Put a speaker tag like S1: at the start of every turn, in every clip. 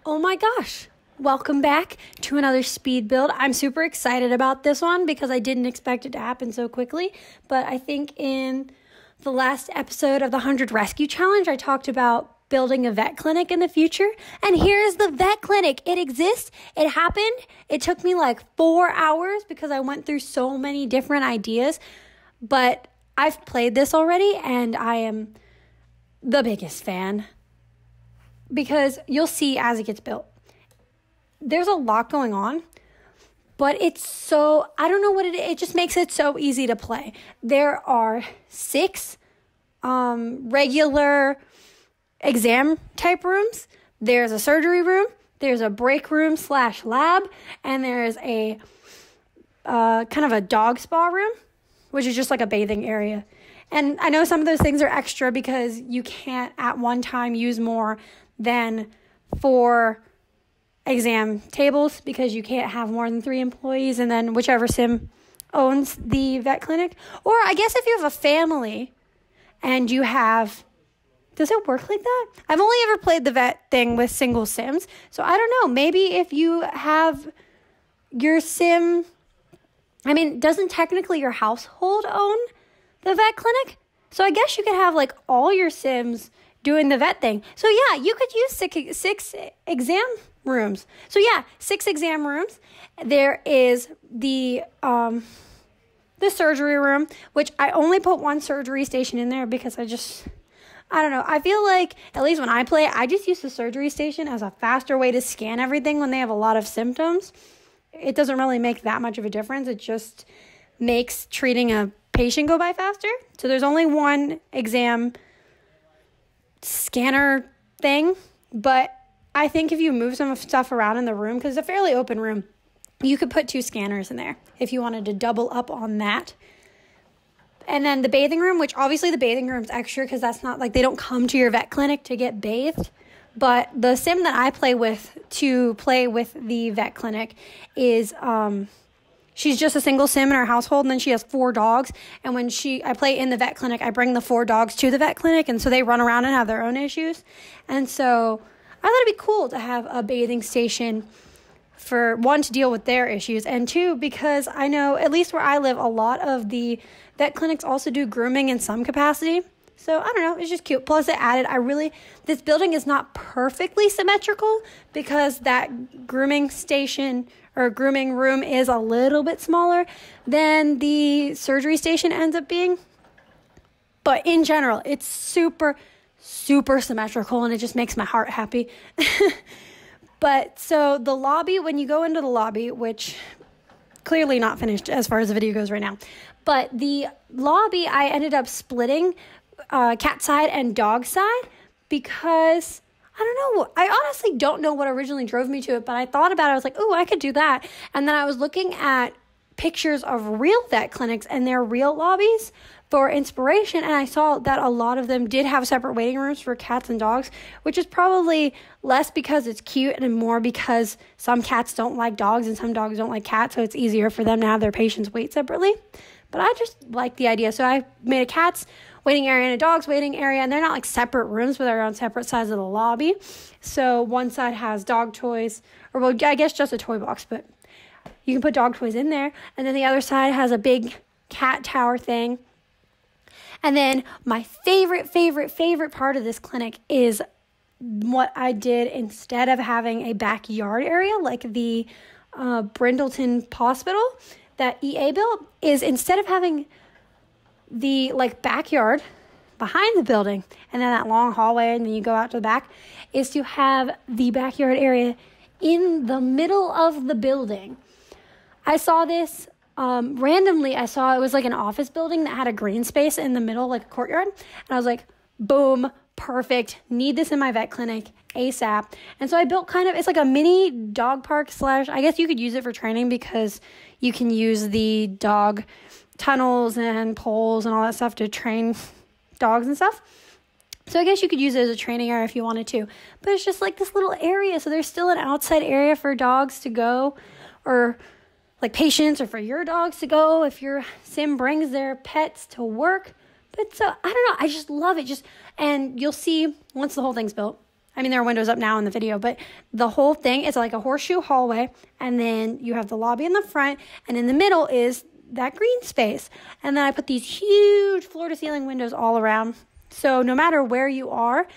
S1: Oh my gosh. Welcome back to another speed build. I'm super excited about this one because I didn't expect it to happen so quickly. But I think in the last episode of the 100 Rescue Challenge, I talked about building a vet clinic in the future. And here's the vet clinic. It exists. It happened. It took me like 4 hours because I went through so many different ideas. But I've played this already and I am the biggest fan. Because you'll see as it gets built. There's a lot going on, but it's so, I don't know what it just makes it so easy to play. There are 6 regular exam type rooms. There's a surgery room. There's a break room / lab. And there's a kind of a dog spa room, which is just like a bathing area. And I know some of those things are extra because you can't at one time use more than 4 exam tables because you can't have more than 3 employees and then whichever sim owns the vet clinic. Or I guess if you have a family and you have, does it work like that? I've only ever played the vet thing with single sims. So I don't know, maybe if you have your sim, I mean, doesn't technically your household own the vet clinic? So I guess you could have like all your sims doing the vet thing. So yeah, you could use 6 exam rooms. So yeah, 6 exam rooms. There is the surgery room, which I only put 1 surgery station in there because I don't know. I feel like, at least when I play, I just use the surgery station as a faster way to scan everything when they have a lot of symptoms. It doesn't really make that much of a difference. It just makes treating a patient go by faster. So there's only 1 exam scanner thing, but I think if you move some stuff around in the room, because it's a fairly open room, you could put 2 scanners in there if you wanted to double up on that. And then the bathing room, which obviously the bathing room's extra because that's not like they don't come to your vet clinic to get bathed. But the sim that I play with to play with the vet clinic is she's just a single sim in her household, and then she has 4 dogs. And when I play in the vet clinic, I bring the 4 dogs to the vet clinic, and so they run around and have their own issues. And so I thought it'd be cool to have a bathing station for 1, to deal with their issues, and 2, because I know, at least where I live, a lot of the vet clinics also do grooming in some capacity. So I don't know, it's just cute. Plus it added, this building is not perfectly symmetrical because that grooming station or grooming room is a little bit smaller than the surgery station ends up being. But in general, it's super, super symmetrical and it just makes my heart happy. But so the lobby, when you go into the lobby, which clearly not finished as far as the video goes right now, but the lobby, I ended up splitting cat side and dog side because I don't know. I honestly don't know what originally drove me to it, but I thought about it. I was like, oh, I could do that. And then I was looking at pictures of real vet clinics and their real lobbies for inspiration, and I saw that a lot of them did have separate waiting rooms for cats and dogs, which is probably less because it's cute and more because some cats don't like dogs and some dogs don't like cats, so it's easier for them to have their patients wait separately. But I just like the idea. So I made a cat's waiting area and a dog's waiting area, and they're not like separate rooms, but they're on separate sides of the lobby. So one side has dog toys, or well, I guess just a toy box, but you can put dog toys in there. And then the other side has a big cat tower thing. And then my favorite part of this clinic is what I did instead of having a backyard area like the Brindleton Hospital that EA built, is instead of having the like backyard behind the building and then that long hallway and then you go out to the back, is to have the backyard area in the middle of the building. I saw this randomly. I saw it was like an office building that had a green space in the middle, like a courtyard. And I was like, boom, perfect. Need this in my vet clinic ASAP. And so I built it's like a mini dog park / I guess you could use it for training because you can use the dog tunnels and poles and all that stuff to train dogs and stuff. So I guess you could use it as a training area if you wanted to. But it's just like this little area. So there's still an outside area for dogs to go, or like patients, or for your dogs to go if your sim brings their pets to work. But so I don't know, I just love it. And you'll see once the whole thing's built, I mean, there are windows up now in the video, but the whole thing is like a horseshoe hallway. And then you have the lobby in the front. And in the middle is that green space. And then I put these huge floor-to-ceiling windows all around. So no matter where you are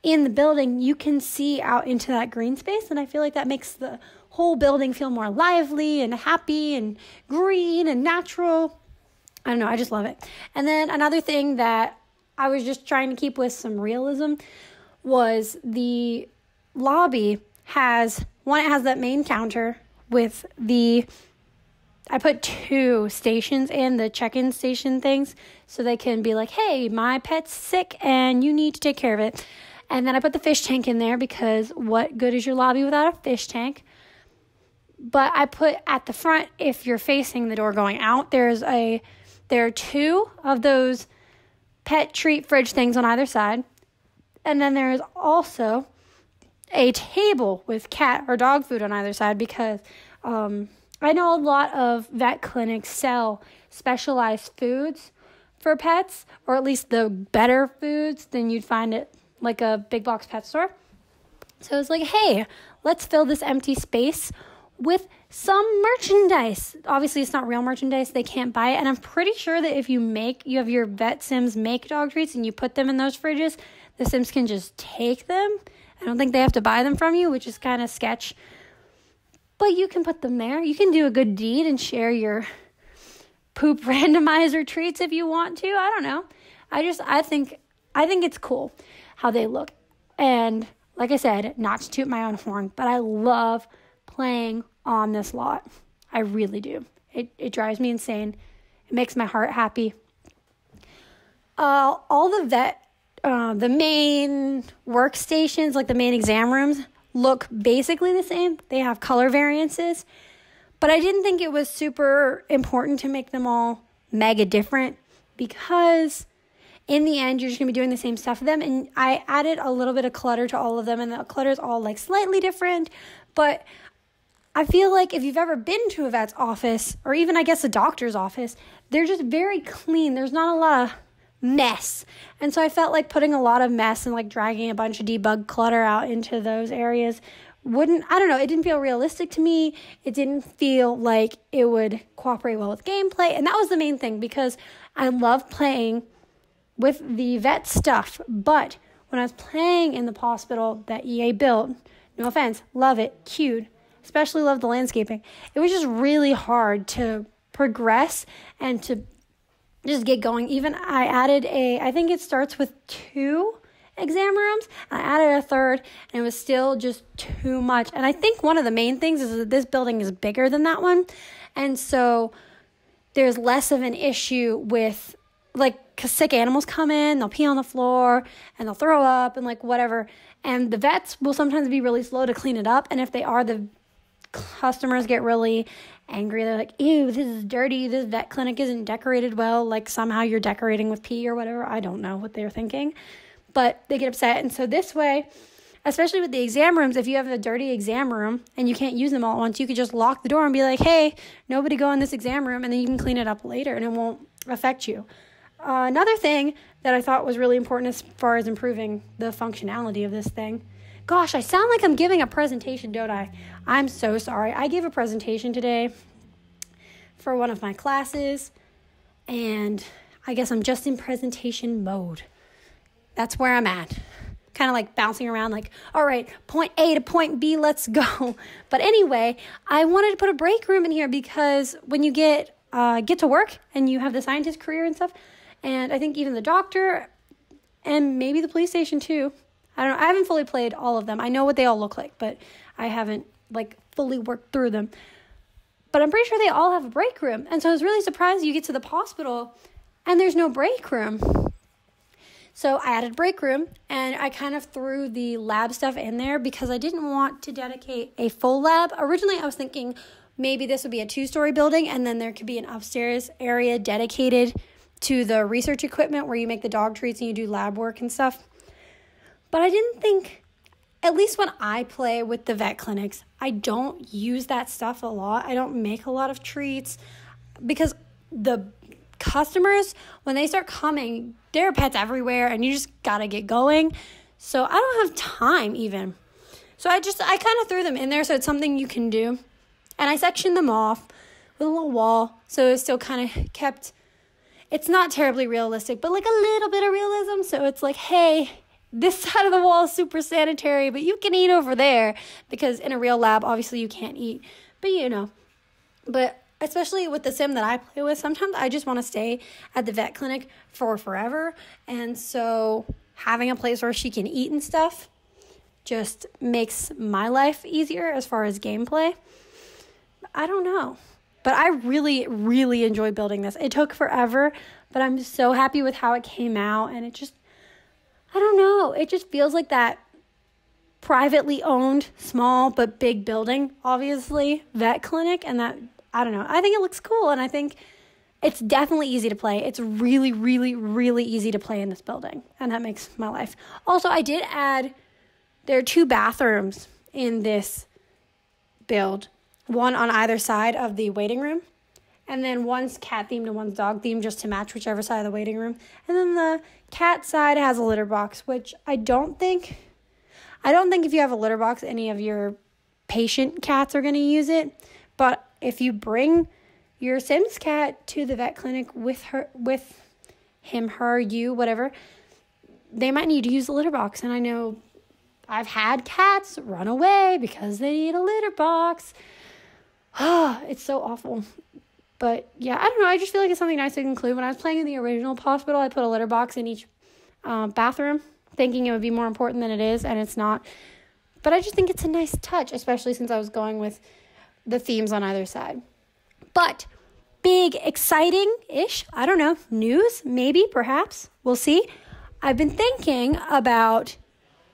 S1: in the building, you can see out into that green space. And I feel like that makes the whole building feel more lively and happy and green and natural. I don't know. I just love it. And then another thing that I was just trying to keep with some realism was the lobby has, one, it has that main counter with I put 2 stations in, the check-in station things, so they can be like, hey, my pet's sick and you need to take care of it. And then I put the fish tank in there because what good is your lobby without a fish tank? But I put at the front, if you're facing the door going out, there are 2 of those pet treat fridge things on either side. And then there is also a table with cat or dog food on either side because I know a lot of vet clinics sell specialized foods for pets, or at least the better foods than you'd find at like a big box pet store. So it's like, hey, let's fill this empty space with some merchandise. Obviously, it's not real merchandise. They can't buy it. And I'm pretty sure that if you have your vet Sims make dog treats and you put them in those fridges, the Sims can just take them. I don't think they have to buy them from you, which is kind of sketch. But you can put them there. You can do a good deed and share your poop randomizer treats if you want to. I don't know. I think it's cool how they look. And like I said, not to toot my own horn, but I love playing on this lot. I really do. It drives me insane. It makes my heart happy. All the main workstations, like the main exam rooms, look basically the same. They have color variances, but I didn't think it was super important to make them all mega different because in the end, you're just going to be doing the same stuff to them. And I added a little bit of clutter to all of them, and the clutter is all like slightly different, but I feel like if you've ever been to a vet's office, or even I guess a doctor's office, they're just very clean. There's not a lot of mess. And so I felt like putting a lot of mess and like dragging a bunch of debug clutter out into those areas it didn't feel realistic to me. It didn't feel like it would cooperate well with gameplay. And that was the main thing because I love playing with the vet stuff. But when I was playing in the hospital that EA built, no offense, love it, cute, especially love the landscaping. It was just really hard to progress and to just get going. Even I added I think it starts with 2 exam rooms. I added a third, and it was still just too much. And I think one of the main things is that this building is bigger than that one. And so there's less of an issue with, like, 'cause sick animals come in, they'll pee on the floor, and they'll throw up, and, like, whatever. And the vets will sometimes be really slow to clean it up. And if they are, the customers get really angry. They're like, ew, this is dirty. This vet clinic isn't decorated well. Like, somehow you're decorating with pee or whatever. I don't know what they're thinking. But they get upset. And so this way, especially with the exam rooms, if you have a dirty exam room and you can't use them all at once, you could just lock the door and be like, hey, nobody go in this exam room, and then you can clean it up later and it won't affect you. Another thing that I thought was really important as far as improving the functionality of this thing. Gosh, I sound like I'm giving a presentation, don't I? I'm so sorry. I gave a presentation today for one of my classes, and I guess I'm just in presentation mode. That's where I'm at. Kind of like bouncing around like, all right, point A to point B, let's go. But anyway, I wanted to put a break room in here because when you get to work and you have the scientist career and stuff, and I think even the doctor and maybe the police station too. I don't know. I haven't fully played all of them. I know what they all look like, but I haven't like fully worked through them. But I'm pretty sure they all have a break room. And so I was really surprised you get to the hospital and there's no break room. So I added break room, and I kind of threw the lab stuff in there because I didn't want to dedicate a full lab. Originally, I was thinking maybe this would be a 2-story building, and then there could be an upstairs area dedicated to the research equipment where you make the dog treats and you do lab work and stuff. But I didn't think, at least when I play with the vet clinics, I don't use that stuff a lot. I don't make a lot of treats because the customers, when they start coming, there are pets everywhere and you just gotta get going. So I don't have time even. So I kind of threw them in there so it's something you can do. And I sectioned them off with a little wall. So it's still kind of kept, it's not terribly realistic, but like a little bit of realism. So it's like, hey, this side of the wall is super sanitary, but you can eat over there. Because in a real lab, obviously you can't eat. But you know, but especially with the sim that I play with, sometimes I just want to stay at the vet clinic for forever. And so having a place where she can eat and stuff just makes my life easier as far as gameplay. I don't know. But I really, really enjoyed building this. It took forever, but I'm so happy with how it came out. And it just, I don't know. It just feels like that privately owned, small but big building, obviously, vet clinic. And that, I don't know. I think it looks cool. And I think it's definitely easy to play. It's really, really, really easy to play in this building. And that makes my life. Also, I did add, there are 2 bathrooms in this build. One on either side of the waiting room. And then one's cat themed and one's dog themed just to match whichever side of the waiting room. And then the cat side has a litter box, which I don't think if you have a litter box, any of your patient cats are going to use it. But if you bring your Sims cat to the vet clinic with him, her, you, whatever, they might need to use the litter box. And I know I've had cats run away because they need a litter box. It's so awful. But yeah, I don't know. I just feel like it's something nice to include. When I was playing in the original hospital, I put a litter box in each bathroom, thinking it would be more important than it is, and it's not. But I just think it's a nice touch, especially since I was going with the themes on either side. But big, exciting-ish, I don't know, news, maybe, perhaps, we'll see. I've been thinking about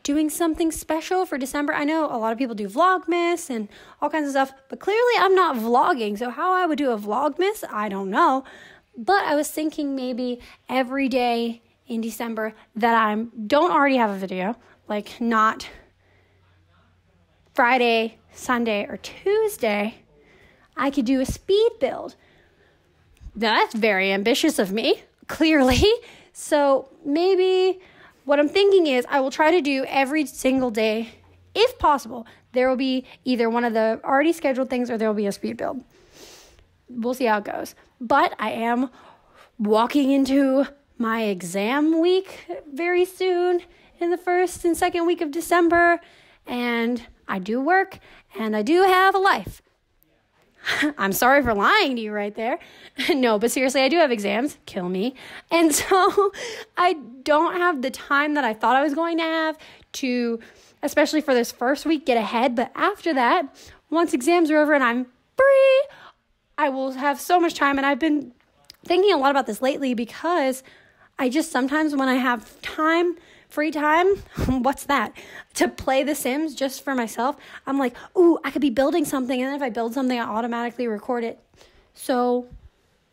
S1: doing something special for December. I know a lot of people do Vlogmas and all kinds of stuff, but clearly I'm not vlogging, so how I would do a Vlogmas, I don't know. But I was thinking maybe every day in December that I don't already have a video, like not Friday, Sunday, or Tuesday, I could do a speed build. Now, that's very ambitious of me, clearly. So maybe what I'm thinking is I will try to do every single day, if possible. There will be either one of the already scheduled things or there will be a speed build. We'll see how it goes. But I am walking into my exam week very soon in the 1st and 2nd week of December. And I do work and I do have a life. I'm sorry for lying to you right there. No, but seriously, I do have exams. Kill me. And so I don't have the time that I thought I was going to have to, especially for this first week, get ahead. But after that, once exams are over and I'm free, I will have so much time. And I've been thinking a lot about this lately because I just sometimes when I have time, free time, what's that? To play The Sims just for myself, I'm like, ooh, I could be building something. And then if I build something, I automatically record it. So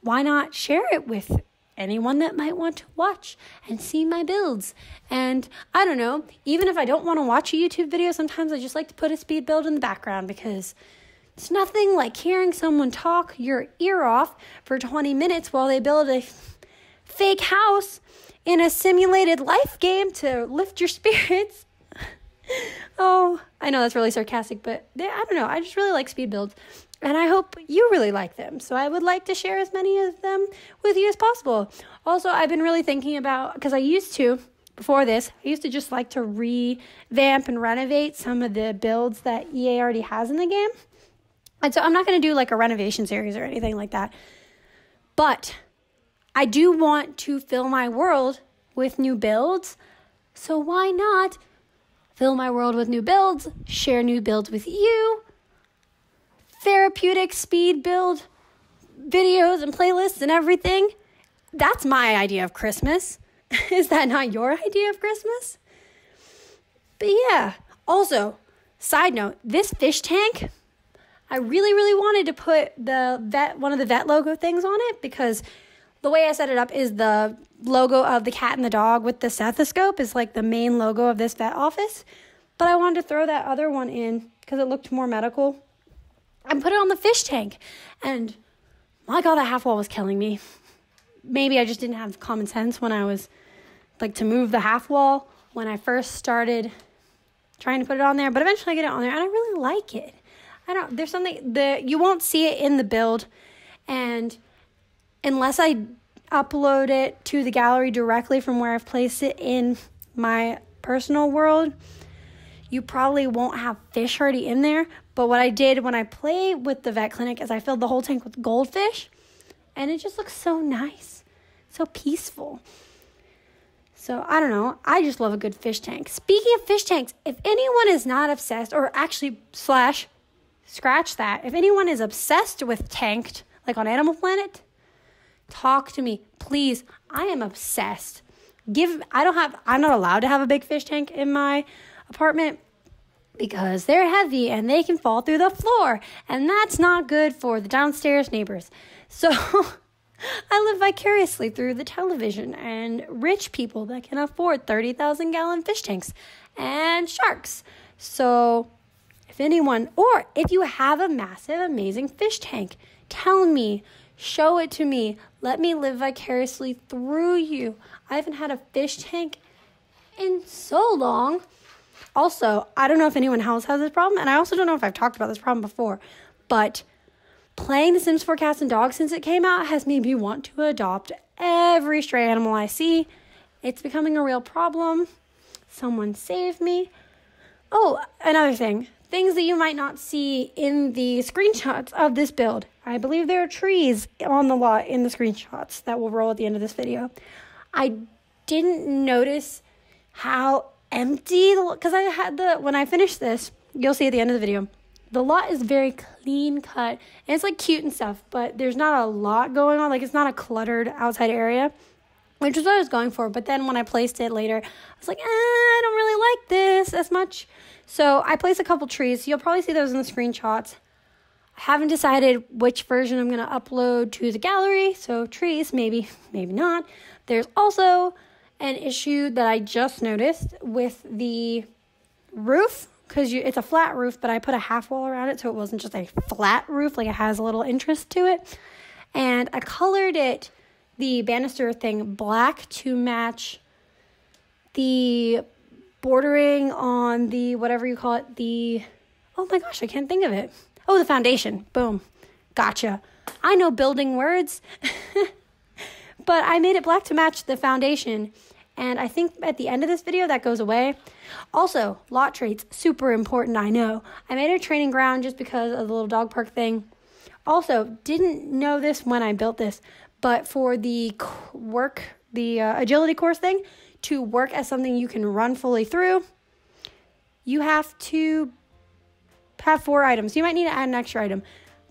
S1: why not share it with anyone that might want to watch and see my builds? And I don't know, even if I don't want to watch a YouTube video, sometimes I just like to put a speed build in the background because it's nothing like hearing someone talk your ear off for 20 minutes while they build a fake house in a simulated life game to lift your spirits. Oh, I know that's really sarcastic, but I don't know. I just really like speed builds, and I hope you really like them. So I would like to share as many of them with you as possible. Also, I've been really thinking about, because before this, I used to just like to revamp and renovate some of the builds that EA already has in the game. And so I'm not going to do like a renovation series or anything like that. But I do want to fill my world with new builds. So why not fill my world with new builds, share new builds with you, therapeutic speed build videos and playlists and everything. That's my idea of Christmas. Is that not your idea of Christmas? But yeah, also, side note, this fish tank, I really, really wanted to put one of the vet logo things on it because the way I set it up is the logo of the cat and the dog with the stethoscope is like the main logo of this vet office. But I wanted to throw that other one in because it looked more medical and put it on the fish tank. And my God, that half wall was killing me. Maybe I just didn't have common sense when I was like to move the half wall when I first started trying to put it on there, but eventually I get it on there and I really like it. There's something that you won't see it in the build, and unless I upload it to the gallery directly from where I've placed it in my personal world, you probably won't have fish already in there. But what I did when I played with the vet clinic is I filled the whole tank with goldfish, and it just looks so nice, so peaceful. So I don't know, I just love a good fish tank. Speaking of fish tanks, if anyone is not obsessed, or actually scratch that, if anyone is obsessed with tanked, like on Animal Planet, talk to me, please. I am obsessed. I'm not allowed to have a big fish tank in my apartment because they're heavy and they can fall through the floor, and that's not good for the downstairs neighbors. So I live vicariously through the television and rich people that can afford 30,000-gallon fish tanks and sharks. So if anyone, or if you have a massive, amazing fish tank, tell me, show it to me, let me live vicariously through you. I haven't had a fish tank in so long. Also, I don't know if anyone else has this problem, and I also don't know if I've talked about this problem before, but playing The Sims 4 Cats and Dogs since it came out has made me want to adopt every stray animal I see. It's becoming a real problem. Someone save me. Oh, another thing. Things that you might not see in the screenshots of this build. I believe there are trees on the lot in the screenshots that will roll at the end of this video. I didn't notice how empty, because when I finish this, you'll see at the end of the video, the lot is very clean cut, and it's like cute and stuff, but there's not a lot going on. Like, it's not a cluttered outside area, which is what I was going for. But then when I placed it later, I was like, I don't really like this as much. So I placed a couple trees. You'll probably see those in the screenshots. I haven't decided which version I'm going to upload to the gallery. So trees, maybe not. There's also an issue that I just noticed with the roof, because it's a flat roof, but I put a half wall around it so it wasn't just a flat roof, like it has a little interest to it. And I colored it, the banister thing, black to match the bordering on the, whatever you call it, oh my gosh, I can't think of it. Oh, the foundation. Boom. Gotcha. I know building words. But I made it black to match the foundation. And I think at the end of this video, that goes away. Also, lot traits, super important, I know. I made a training ground just because of the little dog park thing. Also, didn't know this when I built this, but for the agility course thing, to work as something you can run fully through, you have to have 4 items. You might need to add an extra item.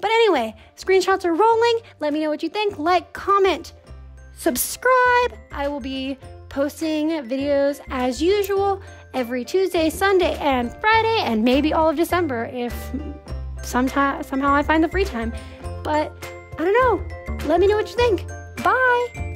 S1: But anyway, screenshots are rolling. Let me know what you think. Like, comment, subscribe. I will be posting videos as usual every Tuesday, Sunday, and Friday, and maybe all of December if somehow I find the free time. But I don't know. Let me know what you think. Bye.